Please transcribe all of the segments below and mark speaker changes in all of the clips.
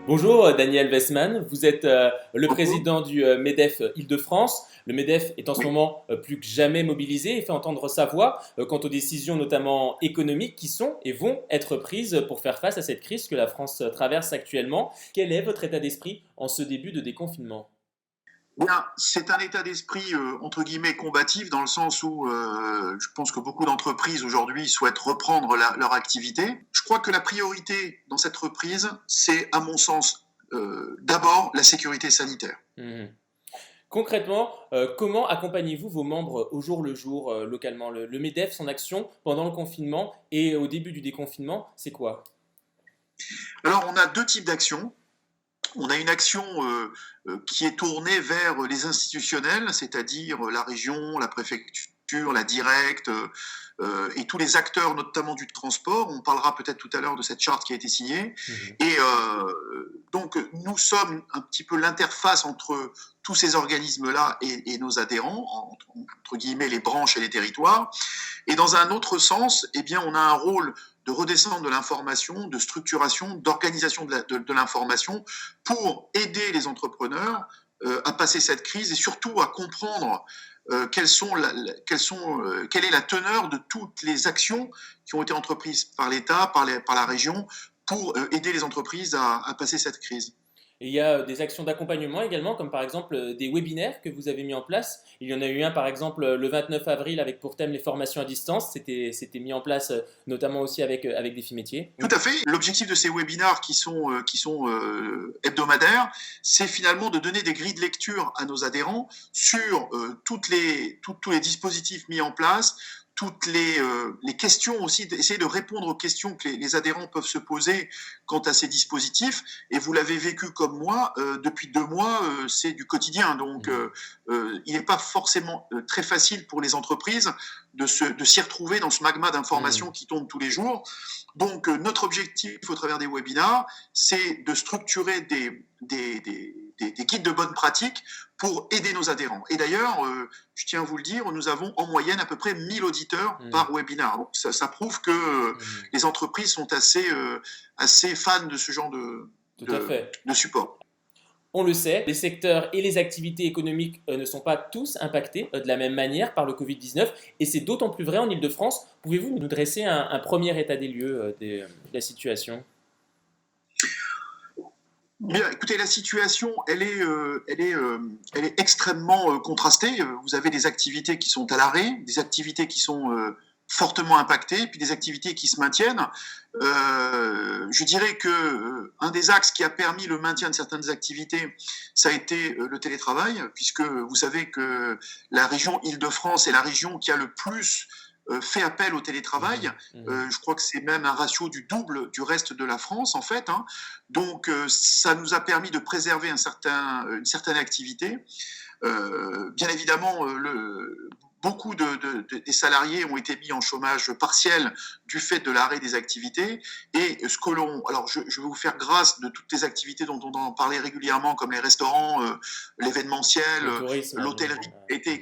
Speaker 1: Bonjour Daniel Westman, vous êtes le président du MEDEF Île-de-France. Le MEDEF est en ce
Speaker 2: Oui.
Speaker 1: moment plus que jamais mobilisé et fait entendre sa voix quant aux décisions notamment économiques qui sont et vont être prises pour faire face à cette crise que la France traverse actuellement. Quel est votre état d'esprit en ce début de déconfinement?
Speaker 2: Bien, c'est un état d'esprit entre guillemets combatif dans le sens où je pense que beaucoup d'entreprises aujourd'hui souhaitent reprendre leur activité. Je crois que la priorité dans cette reprise, c'est à mon sens d'abord la sécurité sanitaire.
Speaker 1: Mhm. Concrètement, comment accompagnez-vous vos membres au jour le jour localement le MEDEF, son action pendant le confinement et au début du déconfinement, c'est quoi?
Speaker 2: Alors on a deux types d'actions. On a une action qui est tournée vers les institutionnels, c'est-à-dire la région, la préfecture, la directe et tous les acteurs, notamment du transport. On parlera peut-être tout à l'heure de cette charte qui a été signée.
Speaker 1: Mhm.
Speaker 2: Et donc, nous sommes un petit peu l'interface entre tous ces organismes-là et nos adhérents, entre guillemets les branches et les territoires. Et dans un autre sens, eh bien, on a un rôle de redescendre de l'information, de structuration, d'organisation de l'information pour aider les entrepreneurs à passer cette crise et surtout à comprendre quelle est la teneur de toutes les actions qui ont été entreprises par l'État, par la région, pour aider les entreprises à passer cette crise.
Speaker 1: Et il y a des actions d'accompagnement également, comme par exemple des webinaires que vous avez mis en place. Il y en a eu un par exemple le 29 avril avec pour thème les formations à distance. C'était mis en place notamment aussi avec des filles métiers.
Speaker 2: Tout à fait. L'objectif de ces webinars qui sont hebdomadaires, c'est finalement de donner des grilles de lecture à nos adhérents sur tous les dispositifs mis en place, toutes les questions aussi, d'essayer de répondre aux questions que les adhérents peuvent se poser quant à ces dispositifs. Et vous l'avez vécu comme moi, depuis 2 mois, c'est du quotidien. Donc, il n'est pas forcément très facile pour les entreprises de s'y retrouver dans ce magma d'informations qui tombe tous les jours. Donc, notre objectif au travers des webinars, c'est de structurer des guides de bonne pratique pour aider nos adhérents. Et d'ailleurs, je tiens à vous le dire, nous avons en moyenne à peu près 1000 auditeurs par webinar. Donc, ça prouve que les entreprises sont assez fans de ce genre
Speaker 1: Tout à fait.
Speaker 2: de support.
Speaker 1: On le sait, les secteurs et les activités économiques ne sont pas tous impactés de la même manière par le Covid-19 et c'est d'autant plus vrai en Ile-de-France. Pouvez-vous nous dresser un premier état des lieux de la situation?
Speaker 2: Bien, écoutez, la situation, elle est extrêmement contrastée. Vous avez des activités qui sont à l'arrêt, des activités qui sont fortement impactées, puis des activités qui se maintiennent. Je dirais que un des axes qui a permis le maintien de certaines activités, ça a été le télétravail, puisque vous savez que la région Île-de-France est la région qui a le plus fait appel au télétravail. Je crois que c'est même un ratio du double du reste de la France, en fait. Hein. Donc, ça nous a permis de préserver une certaine activité. Bien évidemment, beaucoup des salariés ont été mis en chômage partiel du fait de l'arrêt des activités. Et alors je vais vous faire grâce de toutes les activités dont on en parlait régulièrement, comme les restaurants, l'événementiel,
Speaker 1: Le tourisme.
Speaker 2: l'hôtellerie,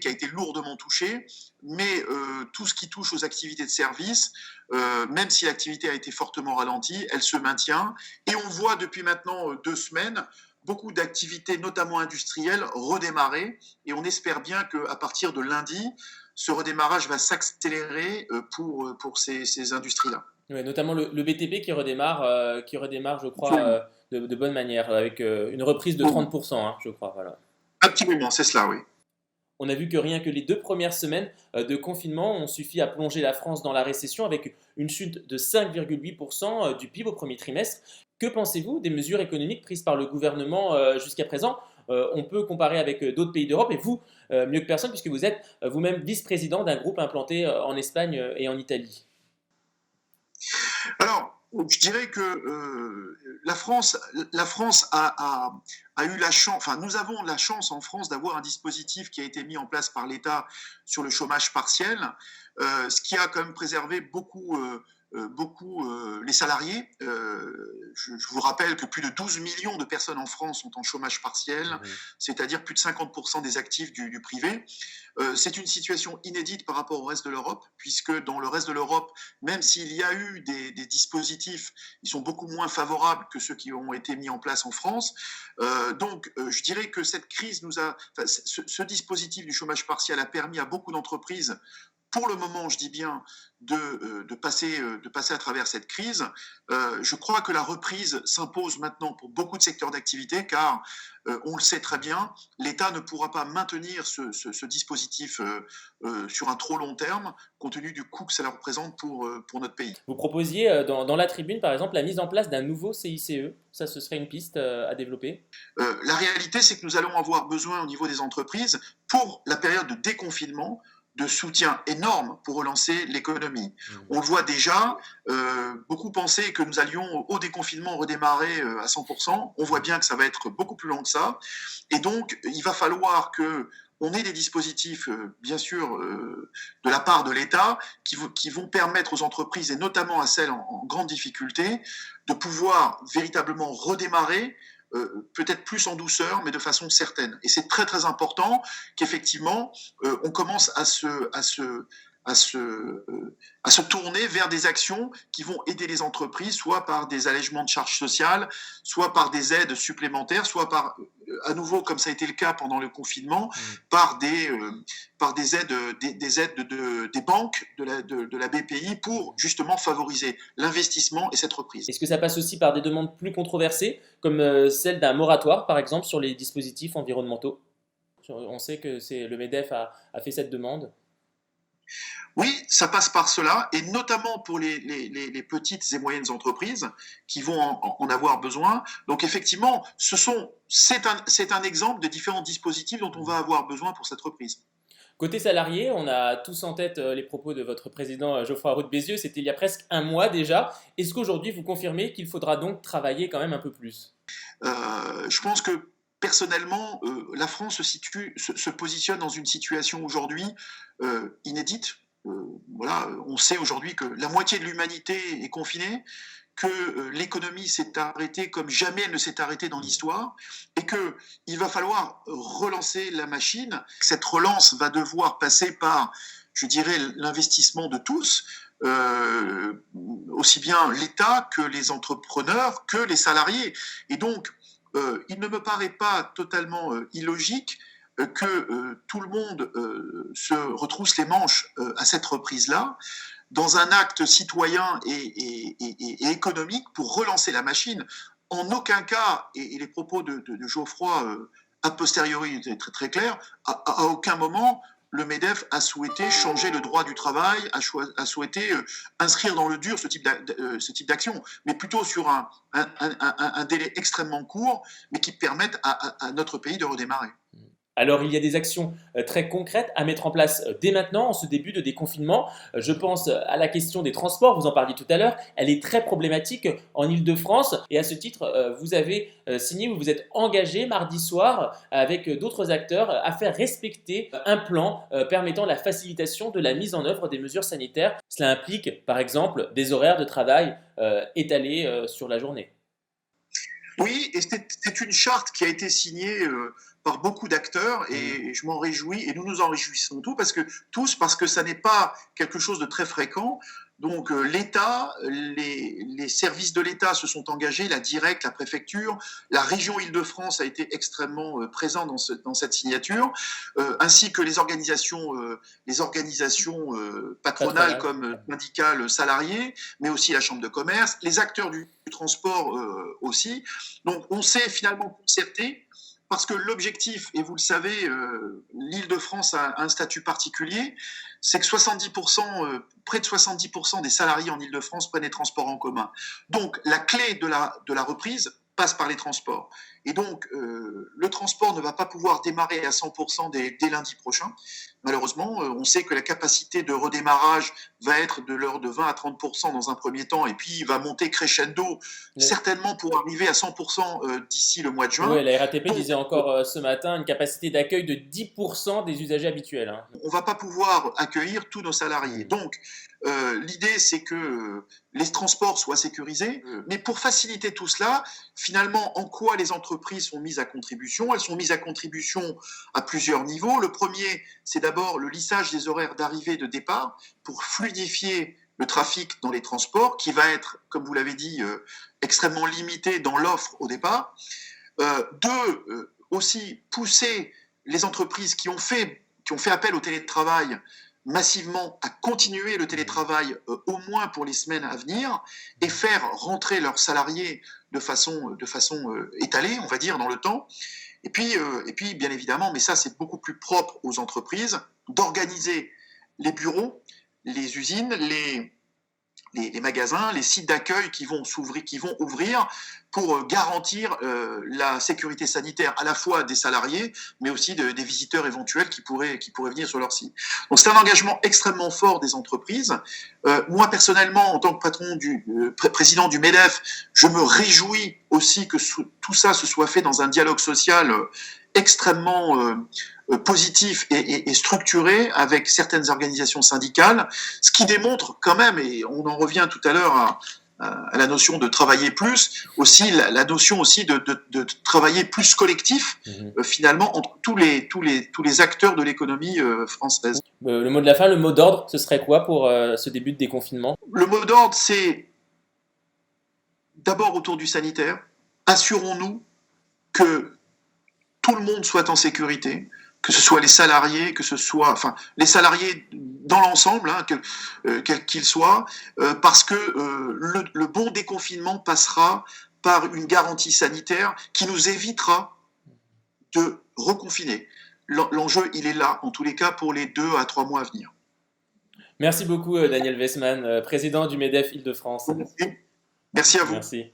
Speaker 2: qui a été lourdement touchée. Mais tout ce qui touche aux activités de service, même si l'activité a été fortement ralentie, elle se maintient. Et on voit depuis maintenant 2 semaines beaucoup d'activités, notamment industrielles, redémarrer. Et on espère bien qu'à partir de lundi, ce redémarrage va s'accélérer pour ces industries-là.
Speaker 1: Ouais, notamment le BTP qui redémarre, je crois,
Speaker 2: Absolument.
Speaker 1: de bonne manière, avec une reprise de 30%, hein, je crois. Voilà.
Speaker 2: Absolument, c'est cela, oui.
Speaker 1: On a vu que rien que les 2 premières semaines de confinement ont suffi à plonger la France dans la récession avec une chute de 5,8% du PIB au premier trimestre. Que pensez-vous des mesures économiques prises par le gouvernement jusqu'à présent? On peut comparer avec d'autres pays d'Europe et vous, mieux que personne, puisque vous êtes vous-même vice-président d'un groupe implanté en Espagne et en Italie.
Speaker 2: Alors, je dirais que la France a eu la chance, enfin, nous avons la chance en France d'avoir un dispositif qui a été mis en place par l'État sur le chômage partiel, ce qui a quand même préservé beaucoup beaucoup les salariés. Je vous rappelle que plus de 12 millions de personnes en France sont en chômage partiel,
Speaker 1: Mhm.
Speaker 2: c'est-à-dire plus de 50% des actifs du privé. C'est une situation inédite par rapport au reste de l'Europe, puisque dans le reste de l'Europe, même s'il y a eu des dispositifs, ils sont beaucoup moins favorables que ceux qui ont été mis en place en France. Je dirais que cette crise ce dispositif du chômage partiel a permis à beaucoup d'entreprises, pour le moment, je dis bien, de passer à travers cette crise. Je crois que la reprise s'impose maintenant pour beaucoup de secteurs d'activité, car on le sait très bien, l'État ne pourra pas maintenir ce dispositif sur un trop long terme, compte tenu du coût que cela représente pour notre pays.
Speaker 1: Vous proposiez dans la tribune, par exemple, la mise en place d'un nouveau CICE. Ça, ce serait une piste à développer.
Speaker 2: La réalité, c'est que nous allons avoir besoin au niveau des entreprises, pour la période de déconfinement, de soutien énorme pour relancer l'économie.
Speaker 1: Mhm.
Speaker 2: On le voit déjà, beaucoup pensaient que nous allions au déconfinement redémarrer à 100%. On voit bien que ça va être beaucoup plus long que ça. Et donc, il va falloir que on ait des dispositifs, bien sûr, de la part de l'État, qui vont permettre aux entreprises, et notamment à celles en grande difficulté, de pouvoir véritablement redémarrer, peut-être plus en douceur, mais de façon certaine. Et c'est très très important qu'effectivement, on commence à se tourner vers des actions qui vont aider les entreprises, soit par des allègements de charges sociales, soit par des aides supplémentaires, soit par, à nouveau, comme ça a été le cas pendant le confinement, par des aides, des banques, de la BPI, pour justement favoriser l'investissement et cette reprise.
Speaker 1: Est-ce que ça passe aussi par des demandes plus controversées, comme celle d'un moratoire, par exemple, sur les dispositifs environnementaux? On sait que le MEDEF a fait cette demande.
Speaker 2: Oui, ça passe par cela, et notamment pour les petites et moyennes entreprises qui vont en avoir besoin. Donc effectivement, c'est un exemple de différents dispositifs dont on va avoir besoin pour cette reprise.
Speaker 1: Côté salarié, on a tous en tête les propos de votre président Geoffroy Roux de Bézieux, c'était il y a presque un mois déjà. Est-ce qu'aujourd'hui vous confirmez qu'il faudra donc travailler quand même un peu plus?
Speaker 2: Je pense que personnellement, la France se positionne dans une situation aujourd'hui inédite. Voilà, on sait aujourd'hui que la moitié de l'humanité est confinée, que l'économie s'est arrêtée comme jamais elle ne s'est arrêtée dans l'histoire, et qu'il va falloir relancer la machine. Cette relance va devoir passer par, je dirais, l'investissement de tous, aussi bien l'État que les entrepreneurs, que les salariés. Et donc, il ne me paraît pas totalement illogique que tout le monde se retrousse les manches à cette reprise-là, dans un acte citoyen et économique pour relancer la machine. En aucun cas, et les propos de Geoffroy a posteriori étaient très très clairs, à aucun moment le MEDEF a souhaité changer le droit du travail, a souhaité inscrire dans le dur ce type d'action, mais plutôt sur un délai extrêmement court, mais qui permette à notre pays de redémarrer.
Speaker 1: Alors, il y a des actions très concrètes à mettre en place dès maintenant, en ce début de déconfinement. Je pense à la question des transports, vous en parliez tout à l'heure. Elle est très problématique en Île-de-France. Et à ce titre, vous avez signé, vous vous êtes engagé mardi soir avec d'autres acteurs à faire respecter un plan permettant la facilitation de la mise en œuvre des mesures sanitaires. Cela implique, par exemple, des horaires de travail étalés sur la journée.
Speaker 2: Oui, et c'est une charte qui a été signée par beaucoup d'acteurs, et je m'en réjouis, et nous nous en réjouissons tous, parce que ça n'est pas quelque chose de très fréquent. Donc l'État, les services de l'État se sont engagés, la Directs, la préfecture, la région Île-de-France a été extrêmement présent dans cette signature, ainsi que les organisations patronales comme syndicales salariés, mais aussi la Chambre de commerce, les acteurs du transport aussi. Donc on s'est finalement concerté, parce que l'objectif, et vous le savez, l'Île-de-France a un statut particulier, c'est que 70%, près de 70% des salariés en Île-de-France prennent les transports en commun. Donc la clé de la reprise passe par les transports. Et donc, le transport ne va pas pouvoir démarrer à 100% dès lundi prochain. Malheureusement, on sait que la capacité de redémarrage va être de l'ordre de 20 à 30% dans un premier temps, et puis il va monter crescendo, certainement pour arriver à 100% d'ici le mois de juin.
Speaker 1: Oui, la RATP
Speaker 2: Donc,
Speaker 1: disait encore ce matin une capacité d'accueil de 10% des usagers habituels. Hein.
Speaker 2: on ne va pas pouvoir accueillir tous nos salariés. Donc, l'idée, c'est que les transports soient sécurisés. Mais pour faciliter tout cela, finalement, en quoi les entreprises sont mises à contribution? Elles sont mises à contribution à plusieurs niveaux. Le premier, c'est d'abord le lissage des horaires d'arrivée et de départ pour fluidifier le trafic dans les transports, qui va être, comme vous l'avez dit, extrêmement limité dans l'offre au départ. Deux, aussi pousser les entreprises qui ont fait appel au télétravail massivement à continuer le télétravail au moins pour les semaines à venir et faire rentrer leurs salariés de façon étalée, on va dire, dans le temps. Et puis, bien évidemment, mais ça c'est beaucoup plus propre aux entreprises, d'organiser les bureaux, les usines, les magasins, les sites d'accueil qui vont ouvrir pour garantir la sécurité sanitaire à la fois des salariés, mais aussi des visiteurs éventuels qui pourraient venir sur leur site. Donc c'est un engagement extrêmement fort des entreprises. Moi personnellement, en tant que président du MEDEF, je me réjouis aussi que tout ça se soit fait dans un dialogue social extrêmement positif et structuré avec certaines organisations syndicales, ce qui démontre quand même, et on en revient tout à l'heure à la notion de travailler plus, aussi la notion aussi de travailler plus collectif, finalement, entre tous les acteurs de l'économie française.
Speaker 1: Le mot de la fin, le mot d'ordre, ce serait quoi pour ce début de déconfinement?
Speaker 2: Le mot d'ordre, c'est d'abord autour du sanitaire. Assurons-nous que tout le monde soit en sécurité, que ce soit les salariés, les salariés dans l'ensemble, hein, quels qu'ils soient, parce que le bon déconfinement passera par une garantie sanitaire qui nous évitera de reconfiner. L'enjeu, il est là, en tous les cas, pour les 2 à 3 mois à venir.
Speaker 1: Merci beaucoup, Daniel Wessmann, président du MEDEF Île-de-France.
Speaker 2: Merci à vous.
Speaker 1: Merci.